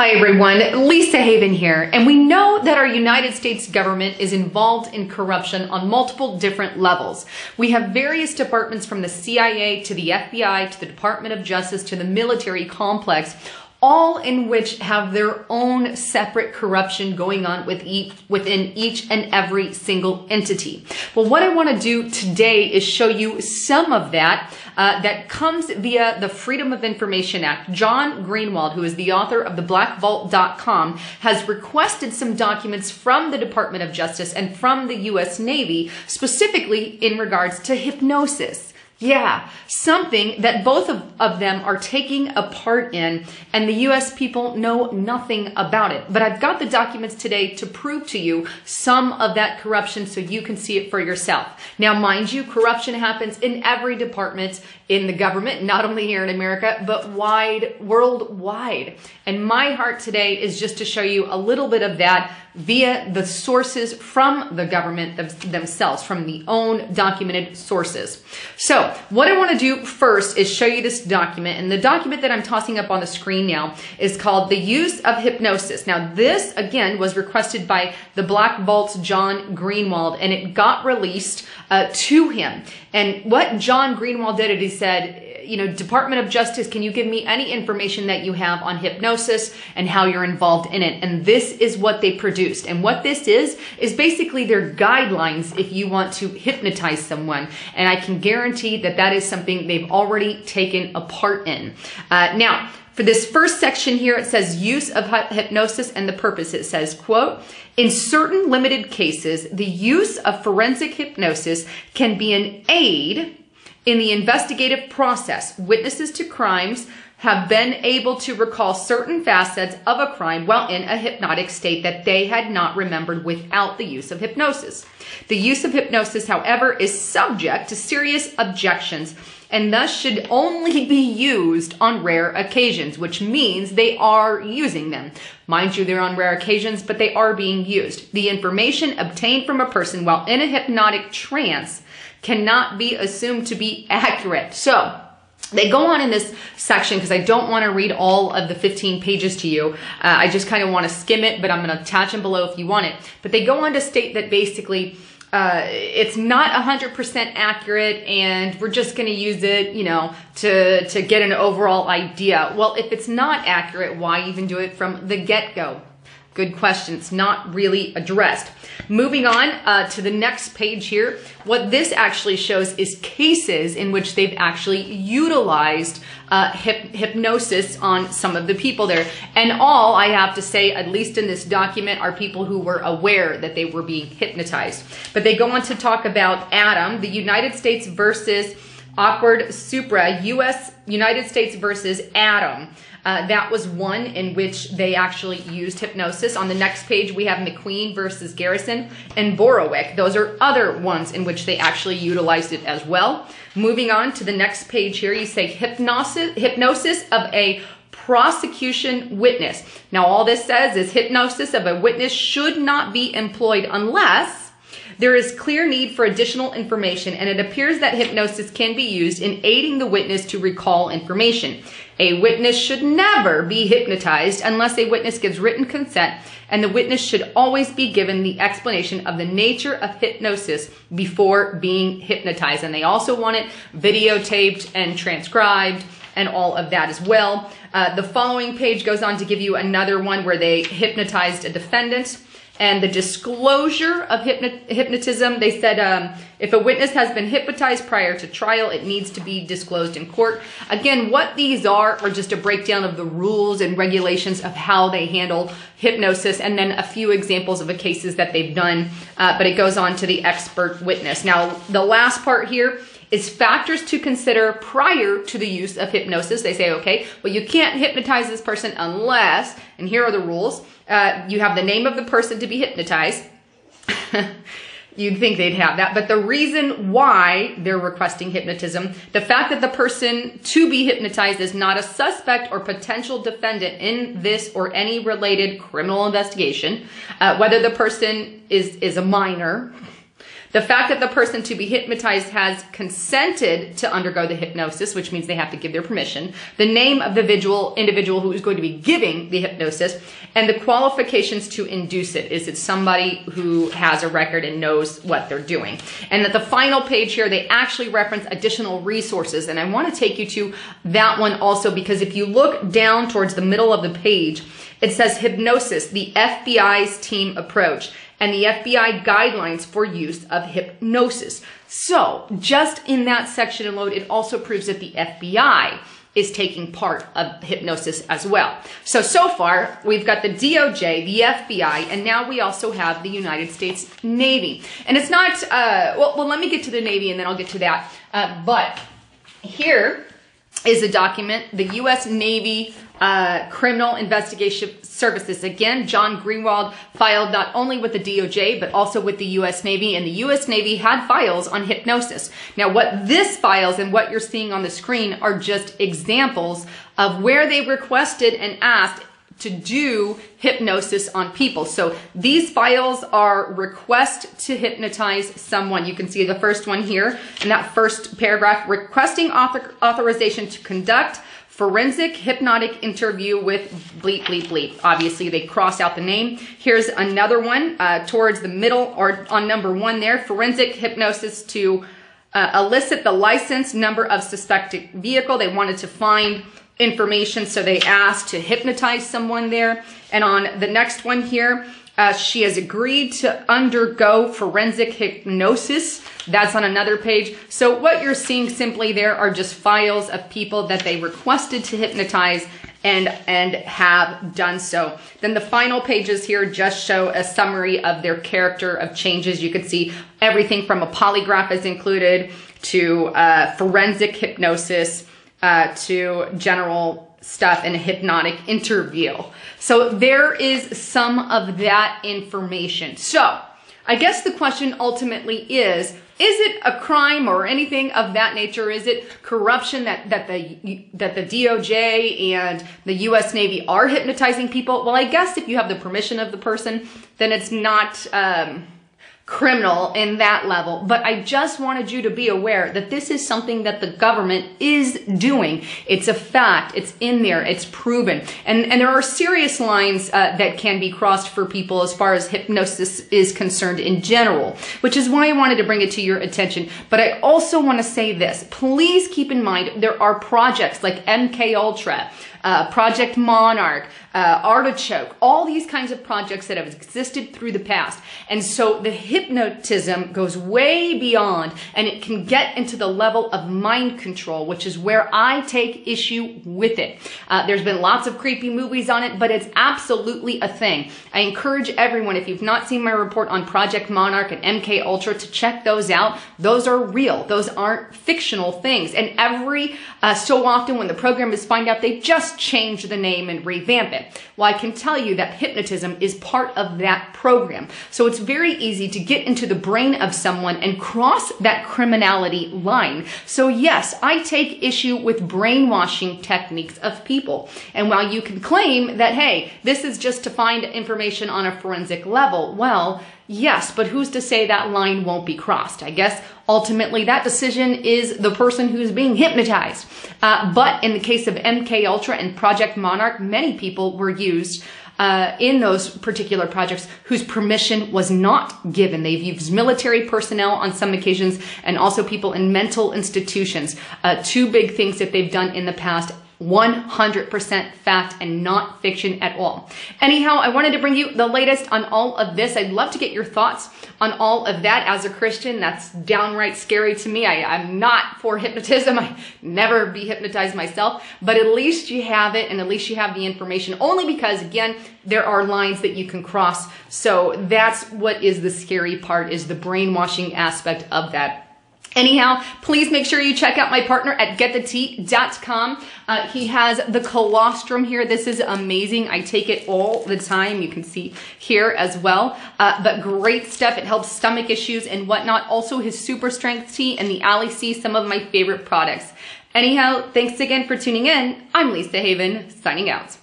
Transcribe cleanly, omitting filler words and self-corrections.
Hi everyone, Lisa Haven here, and we know that our United States government is involved in corruption on multiple different levels. We have various departments from the CIA to the FBI to the Department of Justice to the military complex, all in which have their own separate corruption going on within each and every single entity. Well, what I want to do today is show you some of that that comes via the Freedom of Information Act. John Greenwald, who is the author of the blackvault.com, has requested some documents from the Department of Justice and from the U.S. Navy, specifically in regards to hypnosis. Yeah, something that both of them are taking a part in, and the U.S. people know nothing about it. But I've got the documents today to prove to you some of that corruption so you can see it for yourself. Now, mind you, corruption happens in every department in the government, not only here in America, but worldwide. And my heart today is just to show you a little bit of that via the sources from the government themselves, from the own documented sources. So what I want to do first is show you this document, and the document that I'm tossing up on the screen now is called The Use of Hypnosis. Now this, again, was requested by the Black Vault's John Greenwald, and it got released to him. And what John Greenwald did is he said, you know, Department of Justice, can you give me any information that you have on hypnosis and how you're involved in it? And this is what they produced. And what this is basically their guidelines if you want to hypnotize someone. And I can guarantee that that is something they've already taken a part in. Now, for this first section here, it says use of hypnosis and the purpose. It says, quote, in certain limited cases, the use of forensic hypnosis can be an aid in the investigative process. Witnesses to crimes have been able to recall certain facets of a crime while in a hypnotic state that they had not remembered without the use of hypnosis. The use of hypnosis, however, is subject to serious objections and thus should only be used on rare occasions, which means they are using them. Mind you, they're on rare occasions, but they are being used. The information obtained from a person while in a hypnotic trance cannot be assumed to be accurate. So they go on in this section, because I don't want to read all of the 15 pages to you. I just kind of want to skim it, but I'm going to attach them below if you want it. But they go on to state that basically it's not 100% accurate, and we're just going to use it, you know, to get an overall idea. Well, if it's not accurate, why even do it from the get-go? Good question. It's not really addressed. Moving on to the next page here, what this actually shows is cases in which they've actually utilized hypnosis on some of the people there. And all I have to say, at least in this document, are people who were aware that they were being hypnotized. But they go on to talk about Adam, the United States versus Awkward Supra, United States versus Adam. That was one in which they actually used hypnosis. On the next page, we have McQueen versus Garrison and Borowick. Those are other ones in which they actually utilized it as well. Moving on to the next page here, you say hypnosis of a prosecution witness. Now, all this says is hypnosis of a witness should not be employed unless there is clear need for additional information, and it appears that hypnosis can be used in aiding the witness to recall information. A witness should never be hypnotized unless a witness gives written consent, and the witness should always be given the explanation of the nature of hypnosis before being hypnotized. And they also want it videotaped and transcribed and all of that as well. The following page goes on to give you another one where they hypnotized a defendant. And the disclosure of hypnotism, they said if a witness has been hypnotized prior to trial, it needs to be disclosed in court. Again, what these are just a breakdown of the rules and regulations of how they handle hypnosis, and then a few examples of the cases that they've done. But it goes on to the expert witness. Now, the last part here is factors to consider prior to the use of hypnosis. They say, okay, well, you can't hypnotize this person unless, and here are the rules, you have the name of the person to be hypnotized. You'd think they'd have that, but the reason why they're requesting hypnotism, the fact that the person to be hypnotized is not a suspect or potential defendant in this or any related criminal investigation, whether the person is a minor, The fact that the person to be hypnotized has consented to undergo the hypnosis, which means they have to give their permission, the name of the individual who is going to be giving the hypnosis, and the qualifications to induce it. Is it somebody who has a record and knows what they're doing? And at the final page here, they actually reference additional resources. And I want to take you to that one also, because if you look down towards the middle of the page, it says hypnosis, the FBI's team approach, and the FBI guidelines for use of hypnosis. So just in that section alone, it also proves that the FBI is taking part of hypnosis as well. So far, we've got the DOJ, the FBI, and now we also have the United States Navy. And it's not, well, let me get to the Navy and then I'll get to that. But here is a document, the U.S. Navy Criminal Investigation Services. Again, John Greenwald filed not only with the DOJ, but also with the U.S. Navy, and the U.S. Navy had files on hypnosis. Now, what this files and what you're seeing on the screen are just examples of where they requested and asked to do hypnosis on people. So these files are request to hypnotize someone. You can see the first one here in that first paragraph, requesting authorization to conduct forensic hypnotic interview with bleep, bleep, bleep. Obviously, they cross out the name. Here's another one towards the middle, or on number 1 there, forensic hypnosis to elicit the license number of suspected vehicle. They wanted to find information, so they asked to hypnotize someone there. And on the next one here, she has agreed to undergo forensic hypnosis. That's on another page. So what you're seeing simply there are just files of people that they requested to hypnotize and have done so. Then the final pages here just show a summary of their character of changes. You can see everything from a polygraph is included to forensic hypnosis to general stuff in a hypnotic interview. So there is some of that information. So I guess the question ultimately is it a crime or anything of that nature? Is it corruption that the DOJ and the U.S. Navy are hypnotizing people? Well, I guess if you have the permission of the person, then it's not criminal in that level. But I just wanted you to be aware that this is something that the government is doing. It's a fact. It's in there. It's proven. And there are serious lines that can be crossed for people as far as hypnosis is concerned in general, which is why I wanted to bring it to your attention. But I also want to say this. Please keep in mind there are projects like MK Ultra, Project Monarch, Artichoke, all these kinds of projects that have existed through the past. And so the hypnotism goes way beyond, and it can get into the level of mind control, which is where I take issue with it. There's been lots of creepy movies on it, but it's absolutely a thing. I encourage everyone, if you've not seen my report on Project Monarch and MK Ultra, to check those out. Those are real. Those aren't fictional things. And every so often when the programmers find out, they just change the name and revamp it. Well, I can tell you that hypnotism is part of that program. So it's very easy to get into the brain of someone and cross that criminality line. So yes, I take issue with brainwashing techniques of people. And while you can claim that, hey, this is just to find information on a forensic level, well, yes, but who's to say that line won't be crossed? I guess ultimately that decision is the person who's being hypnotized. But in the case of MK Ultra and Project Monarch, many people were used in those particular projects whose permission was not given. They've used military personnel on some occasions and also people in mental institutions. Two big things that they've done in the past. 100% fact and not fiction at all. Anyhow, I wanted to bring you the latest on all of this. I'd love to get your thoughts on all of that. As a Christian, that's downright scary to me. I'm not for hypnotism. I never be hypnotized myself, but at least you have it and at least you have the information, only because, again, there are lines that you can cross. So that's what is the scary part, is the brainwashing aspect of that. Anyhow, please make sure you check out my partner at getthetea.com. He has the colostrum here. This is amazing. I take it all the time. You can see here as well. But great stuff. It helps stomach issues and whatnot. Also his super strength tea and the Alley C, some of my favorite products. Anyhow, thanks again for tuning in. I'm Lisa Haven, signing out.